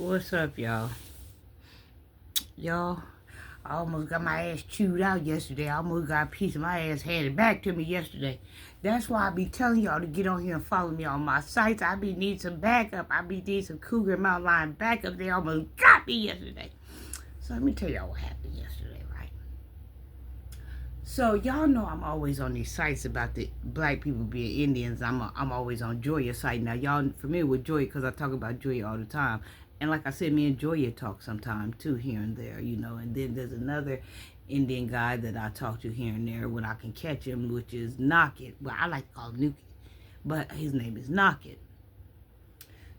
What's up, y'all? Y'all, I almost got my ass chewed out yesterday. I almost got a piece of my ass handed back to me yesterday. That's why I be telling y'all to get on here and follow me on my sites. I be need some backup. I be need some Cougar Mountain Lion backup. They almost got me yesterday. So let me tell y'all what happened yesterday, right? So y'all know I'm always on these sites about the black people being Indians. I'm always on Joya site. Now y'all familiar with Joya because I talk about Joya all the time. And like I said, me and Joya talk sometime too, here and there, you know. And then there's another Indian guy that I talk to here and there when I can catch him, which is Knockit. Well, I like to call him Nuki, but his name is Knockit.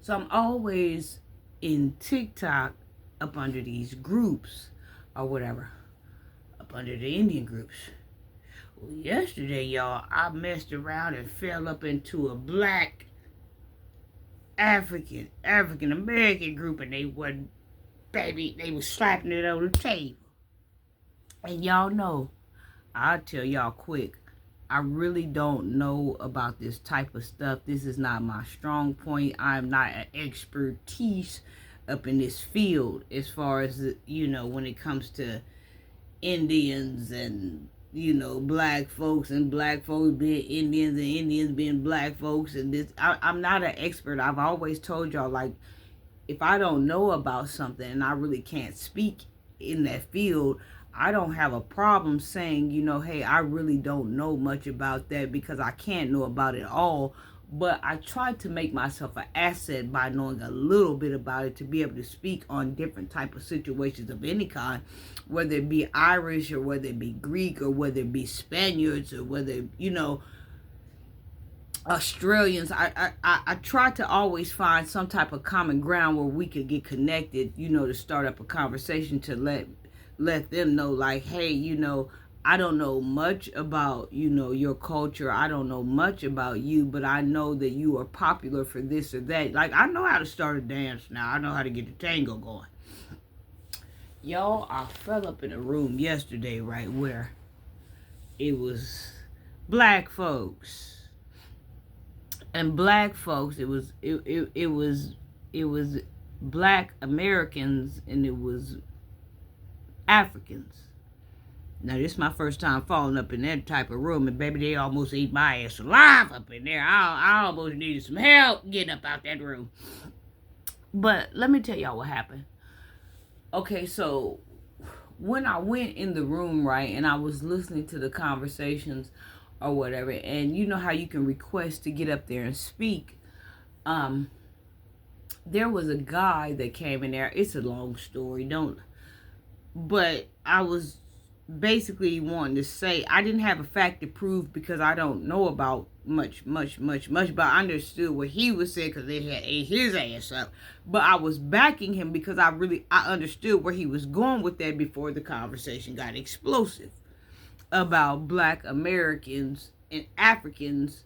So I'm always in TikTok up under these groups or whatever, up under the Indian groups. Well, yesterday, y'all, I messed around and fell up into a black African American group, and they wasn't, baby, they was slapping it on the table. And y'all know, I'll tell y'all quick, I really don't know about this type of stuff. This is not my strong point. I'm not an expertise up in this field as far as, you know, when it comes to Indians and, you know, black folks and black folks being Indians and Indians being black folks. And this, I'm not an expert. I've always told y'all, like, if I don't know about something and I really can't speak in that field, I don't have a problem saying, you know, hey, I really don't know much about that because I can't know about it all. But I try to make myself an asset by knowing a little bit about it to be able to speak on different type of situations of any kind, whether it be Irish or whether it be Greek or whether it be Spaniards or whether, you know, Australians. I try to always find some type of common ground where we could get connected, you know, to start up a conversation to let them know, like, hey, you know, I don't know much about, you know, your culture. I don't know much about you, but I know that you are popular for this or that. Like, I know how to start a dance now. I know how to get the tango going. Y'all, I fell up in a room yesterday, right, where it was black folks. And black folks, it was black Americans and it was Africans. Now, this is my first time falling up in that type of room, and baby, they almost ate my ass alive up in there. I almost needed some help getting up out that room. But let me tell y'all what happened. Okay, so when I went in the room, right, and I was listening to the conversations or whatever, and you know how you can request to get up there and speak, there was a guy that came in there. It's a long story, but I was basically wanting to say I didn't have a fact to prove because I don't know about much, but I understood what he was saying because they had ate his ass up. But I was backing him because I understood where he was going with that before the conversation got explosive about black Americans and Africans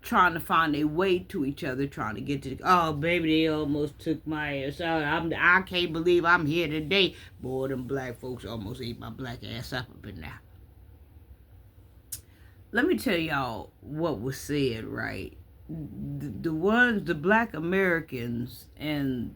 trying to find a way to each other, trying to get to oh baby, they almost took my ass out. I can't believe I'm here today. Boy, them black folks almost ate my black ass up in there. Let me tell y'all what was said, right? The black Americans and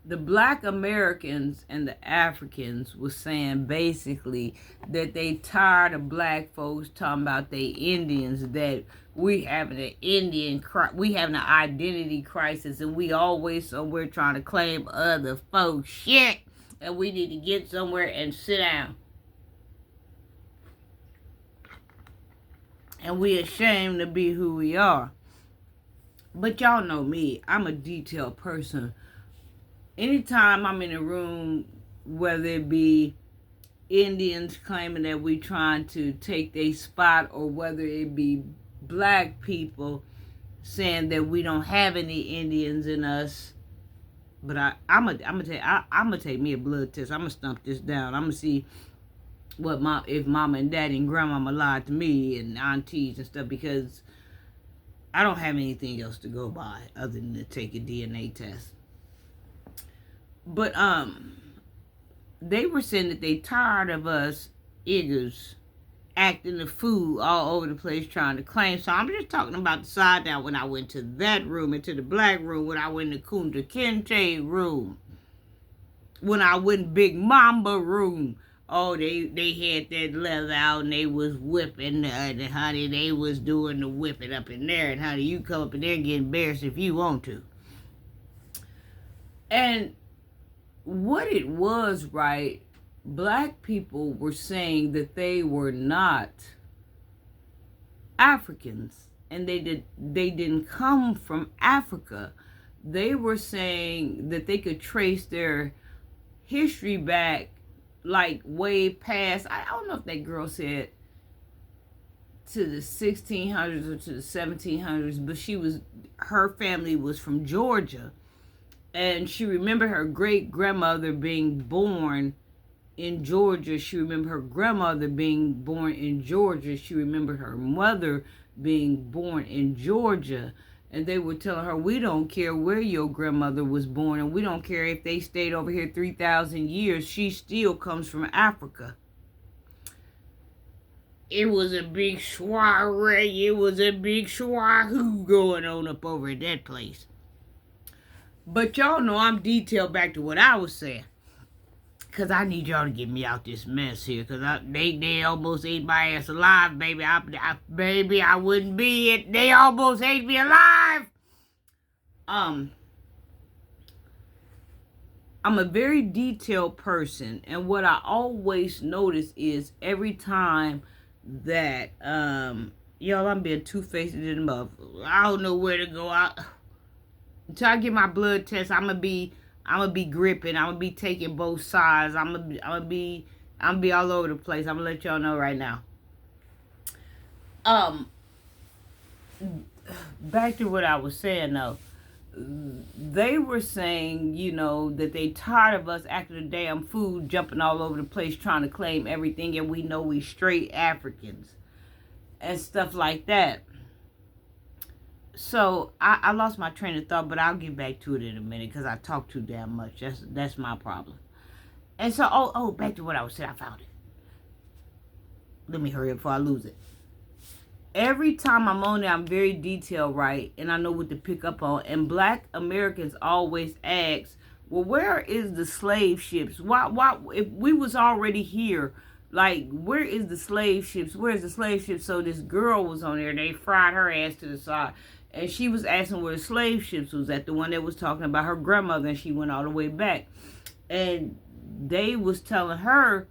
the black Americans and the Africans was saying basically that they tired of black folks talking about they Indians, that we having we having an identity crisis, and we always somewhere trying to claim other folks shit, and we need to get somewhere and sit down. And we ashamed to be who we are. But y'all know me, I'm a detailed person. Anytime I'm in a room, whether it be Indians claiming that we trying to take their spot, or whether it be black people saying that we don't have any Indians in us, but I'm gonna take me a blood test. I'm gonna stump this down. I'm gonna see if mama and daddy and grandmama lied to me and aunties and stuff, because I don't have anything else to go by other than to take a DNA test. But they were saying that they tired of us Iggers acting the fool all over the place trying to claim. So I'm just talking about the side now when I went to that room, into the black room, when I went to Kunta Kinte room, when I went Big Mamba room. Oh, they had that leather out and they was whipping, and honey, they was doing the whipping up in there. And honey, you come up in there and get embarrassed if you want to. And what it was, right, black people were saying that they were not Africans and they didn't come from Africa. They were saying that they could trace their history back like way past, I don't know if that girl said to the 1600s or to the 1700s, but her family was from Georgia, and she remembered her great grandmother being born in Georgia. She remembered her grandmother being born in Georgia. She remembered her mother being born in Georgia. And they were telling her, we don't care where your grandmother was born, and we don't care if they stayed over here 3,000 years. She still comes from Africa. It was a big soiree. It was a big swahoo going on up over at that place. But y'all know I'm detailed back to what I was saying. Because I need y'all to get me out this mess here. Because they almost ate my ass alive, baby. Baby, I wouldn't be it. They almost ate me alive. I'm a very detailed person. And what I always notice is every time that, y'all, I'm being two-faced in the mouth. I don't know where to go out. Until I get my blood test, I'm gonna be gripping. I'm gonna be taking both sides. I'm gonna be all over the place. I'm gonna let y'all know right now. Back to what I was saying though. They were saying, you know, that they tired of us acting a damn fool, jumping all over the place trying to claim everything, and we know we straight Africans and stuff like that. So I lost my train of thought, but I'll get back to it in a minute because I talk too damn much. That's my problem. And so, back to what I was saying. I found it. Let me hurry up before I lose it. Every time I'm on there, I'm very detailed, right? And I know what to pick up on. And black Americans always ask, well, where is the slave ships? Why, if we was already here, like, where is the slave ships? Where's the slave ships? So this girl was on there. They fried her ass to the side. And she was asking where the slave ships was at, the one that was talking about her grandmother, and she went all the way back. And they was telling her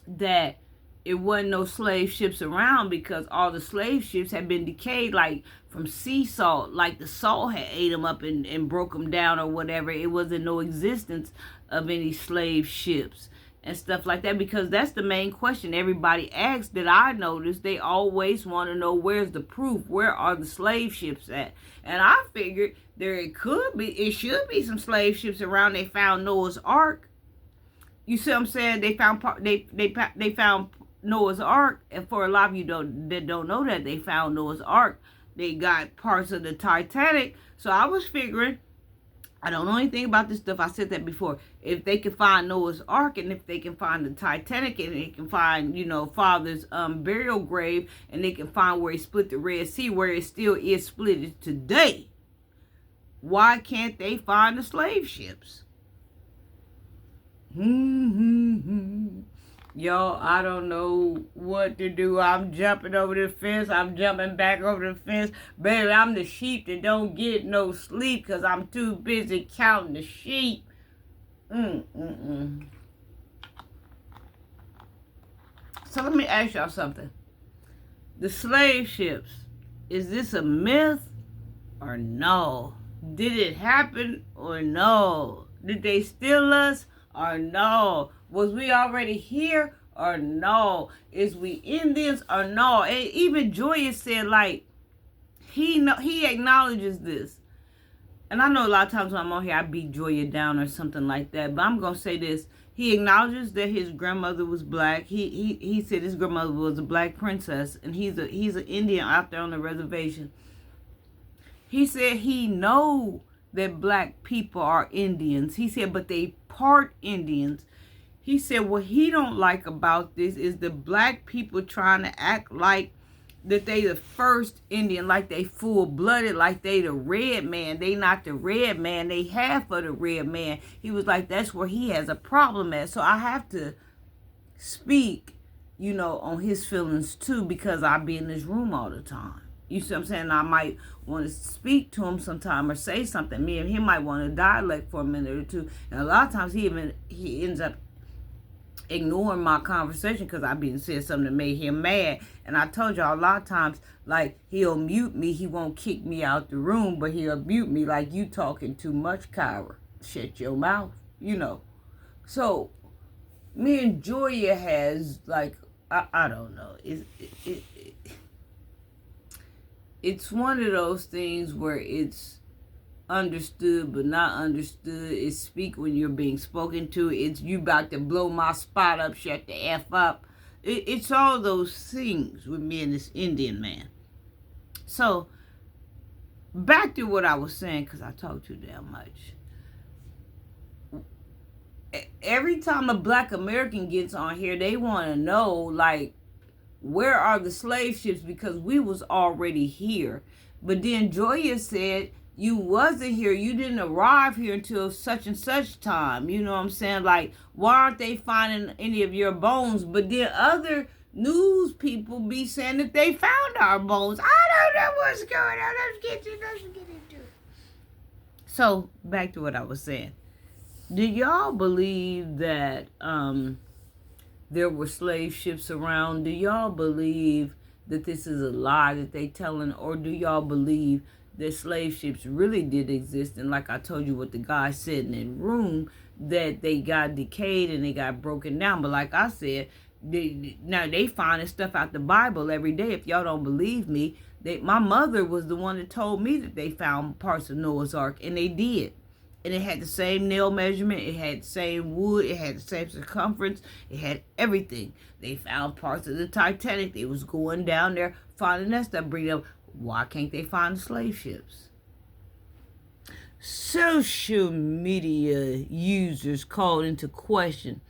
that it wasn't no slave ships around because all the slave ships had been decayed, like from sea salt, like the salt had ate them up and broke them down or whatever. It wasn't no existence of any slave ships and stuff like that, because that's the main question everybody asks that I noticed. They always want to know, where's the proof? Where are the slave ships at? And I figured it should be some slave ships around. They found Noah's Ark. You see what I'm saying? They found Noah's Ark, and for a lot of you that don't know that, they found Noah's Ark. They got parts of the Titanic. So I was figuring, I don't know anything about this stuff. I said that before. If they can find Noah's Ark, and if they can find the Titanic, and they can find, you know, Father's burial grave, and they can find where he split the Red Sea, where it still is split today, why can't they find the slave ships? Y'all, I don't know what to do. I'm jumping over the fence. I'm jumping back over the fence. Baby, I'm the sheep that don't get no sleep because I'm too busy counting the sheep. So let me ask y'all something. The slave ships, is this a myth or no? Did it happen or no? Did they steal us or no? Was we already here or no? Is we Indians or no? And even Joyous said, like, he acknowledges this. And I know a lot of times when I'm on here, I beat Joya down or something like that. But I'm going to say this. He acknowledges that his grandmother was black. He said his grandmother was a black princess. And he's an Indian out there on the reservation. He said he know that black people are Indians. He said, but they part Indians. He said what he don't like about this is the black people trying to act like that they the first Indian, like they full-blooded, like they the red man. They not the red man. They half of the red man. He was like, that's where he has a problem at. So I have to speak, on his feelings too, because I be in this room all the time. You see what I'm saying? I might want to speak to him sometime or say something. Me and him might want to dialect for a minute or two. And a lot of times he ends up ignoring my conversation because I been said something that made him mad. And I told y'all a lot of times, like, he'll mute me. He won't kick me out the room, but he'll mute me like, you talking too much, Kyra. Shut your mouth, So, me and Joya has, like, I don't know. It's one of those things where it's understood but not understood. It's speak when you're being spoken to. It's you about to blow my spot up, shut the F up. It's all those things with me and this Indian man. So, back to what I was saying, because I talk too damn much. Every time a black American gets on here, they want to know, like, where are the slave ships? Because we was already here. But then Joya said, you wasn't here. You didn't arrive here until such and such time. You know what I'm saying? Like, why aren't they finding any of your bones? But then other news people be saying that they found our bones. I don't know what's going on. Let's get into it. So, back to what I was saying. Do y'all believe that there were slave ships around? Do y'all believe that this is a lie that they telling? Or do y'all believe that slave ships really did exist? And like I told you what the guy said in the room, that they got decayed and they got broken down. But like I said, they finding stuff out the Bible every day. If y'all don't believe me, my mother was the one that told me that they found parts of Noah's Ark, and they did. And it had the same nail measurement. It had the same wood. It had the same circumference. It had everything. They found parts of the Titanic. They was going down there finding that stuff, bringing up, why can't they find the slave ships? Social media users called into question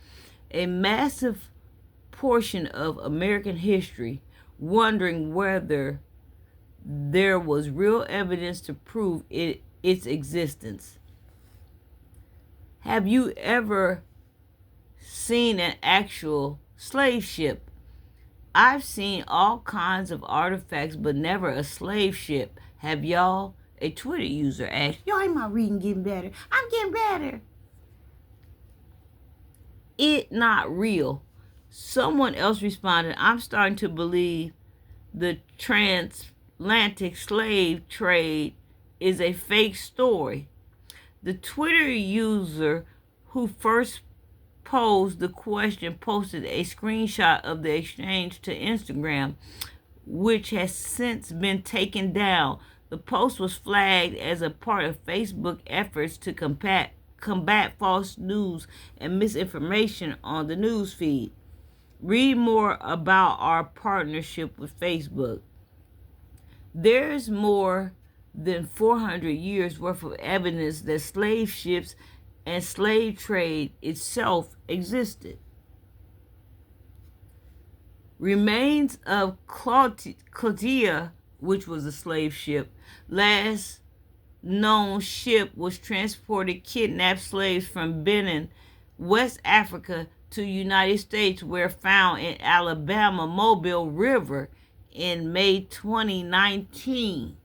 a massive portion of American history, wondering whether there was real evidence to prove its existence. Have you ever seen an actual slave ship? I've seen all kinds of artifacts, but never a slave ship. Have y'all? A Twitter user asked. Y'all, ain't my reading getting better? I'm getting better. It not real. Someone else responded, I'm starting to believe the transatlantic slave trade is a fake story. The Twitter user who first posed the question posted a screenshot of the exchange to Instagram, which has since been taken down. The post was flagged as a part of Facebook efforts to combat false news and misinformation on the news feed. Read more about our partnership with Facebook. There's more than 400 years worth of evidence that slave ships and slave trade itself existed. Remains of Claudia, which was a slave ship, last known ship was transported kidnapped slaves from Benin, West Africa to United States, where found in Alabama Mobile River in May 2019.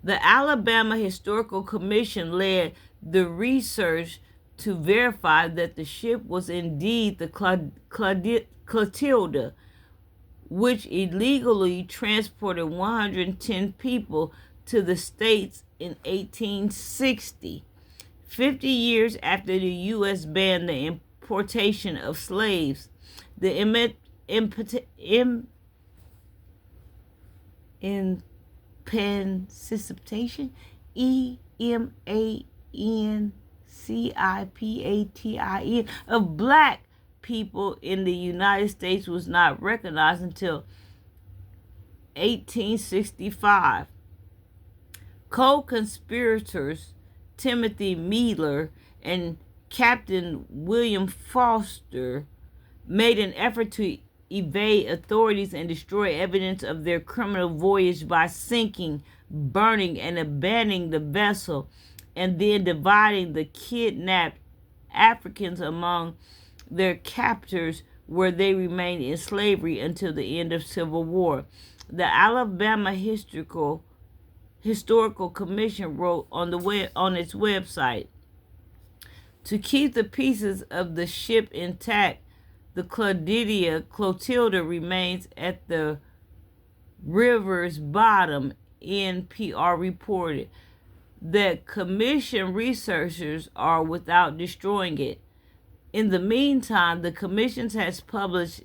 The Alabama Historical Commission led the research to verify that the ship was indeed the Clotilda, which illegally transported 110 people to the States in 1860. 50 years after the U.S. banned the importation of slaves, the emancipation, emancipation of black people in the United States was not recognized until 1865. Co-conspirators Timothy Meadler and Captain William Foster made an effort to evade authorities and destroy evidence of their criminal voyage by sinking, burning, and abandoning the vessel, and then dividing the kidnapped Africans among their captors, where they remained in slavery until the end of Civil War. The Alabama Historical Commission wrote on its website, to keep the pieces of the ship intact, the Clotilda remains at the river's bottom. NPR reported that commission researchers are without destroying it. In the meantime, the commission has published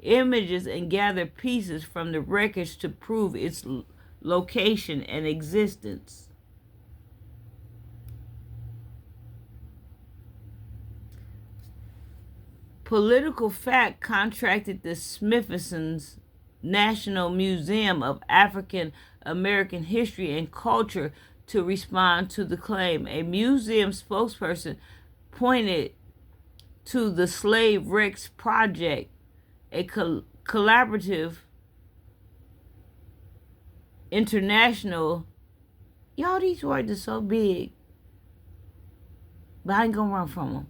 images and gathered pieces from the wreckage to prove its location and existence. Political Fact contracted the Smithsonian's National Museum of African American History and Culture to respond to the claim. A museum spokesperson pointed to the Slave Wrecks Project, a collaborative international. Y'all, these words are so big, but I ain't gonna run from them.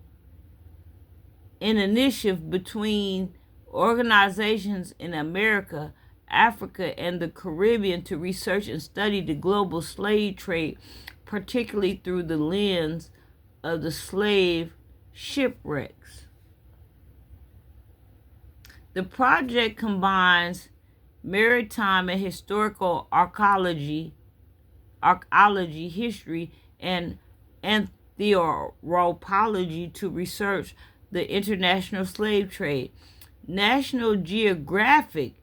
An initiative between organizations in America, Africa, and the Caribbean to research and study the global slave trade, particularly through the lens of the slave shipwrecks. The project combines maritime and historical archaeology, history, and anthropology to research the international slave trade. National Geographic,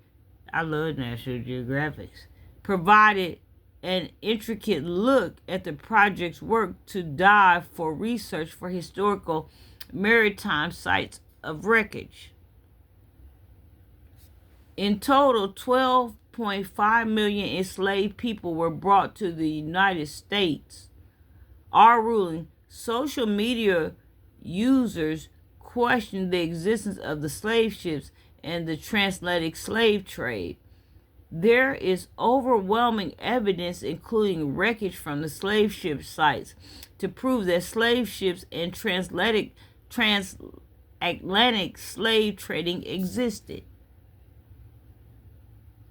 I love National Geographics, provided an intricate look at the project's work to dive for research for historical maritime sites of wreckage. In total, 12.5 million enslaved people were brought to the United States. Our ruling, social media users questioned the existence of the slave ships and the transatlantic slave trade. There is overwhelming evidence, including wreckage from the slave ship sites, to prove that slave ships and transatlantic slave trading existed.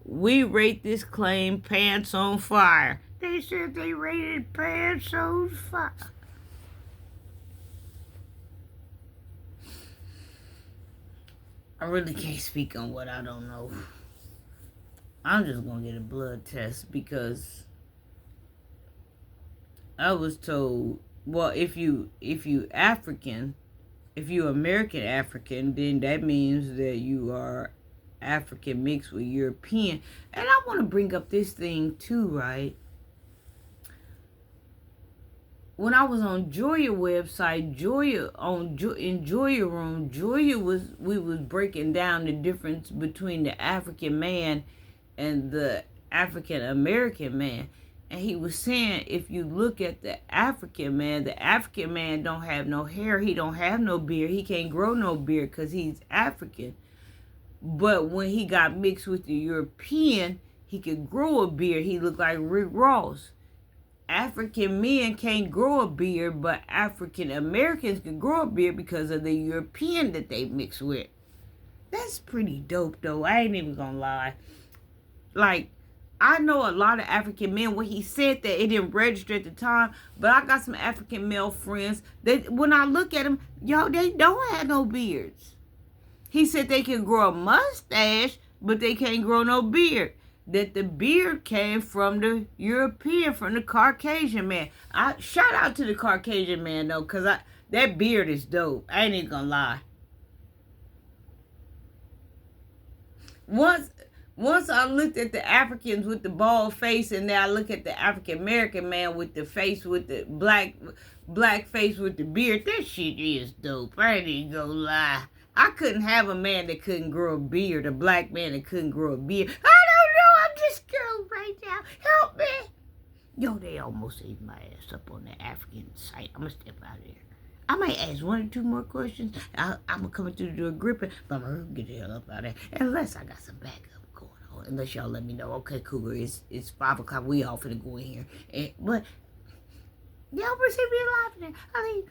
We rate this claim pants on fire. They said they rated pants on fire. I really can't speak on what I don't know. I'm just gonna get a blood test because I was told, well, if you African, if you American African, then that means that you are African mixed with European. And I want to bring up this thing too, right? When I was on Joya website, in Joya Room, we was breaking down the difference between the African man and the African American man. And he was saying, if you look at the African man don't have no hair, he don't have no beard, he can't grow no beard because he's African. But when he got mixed with the European, he could grow a beard. He looked like Rick Ross. African men can't grow a beard, but African Americans can grow a beard because of the European that they mix with. That's pretty dope, though. I ain't even gonna lie. Like, I know a lot of African men, when he said that, it didn't register at the time, but I got some African male friends that when I look at them, y'all, they don't have no beards. He said they can grow a mustache, but they can't grow no beard. That the beard came from the European, from the Caucasian man. I shout out to the Caucasian man though, cause that beard is dope. I ain't even gonna lie. Once I looked at the Africans with the bald face, and then I look at the African American man with the face with the black face with the beard. That shit is dope. I ain't even gonna lie. I couldn't have a man that couldn't grow a beard, a black man that couldn't grow a beard. I don't know, I'm just scared right now. Help me. Yo, they almost ate my ass up on the African site. I'm gonna step out of there. I might ask 1 or 2 more questions. I'm gonna come through the door gripping, but I'm gonna get the hell up out of there. Unless I got some backup going on. Unless y'all let me know, okay, Cougar, it's 5 o'clock. We all finna go in here. But y'all receive me alive in there. I mean,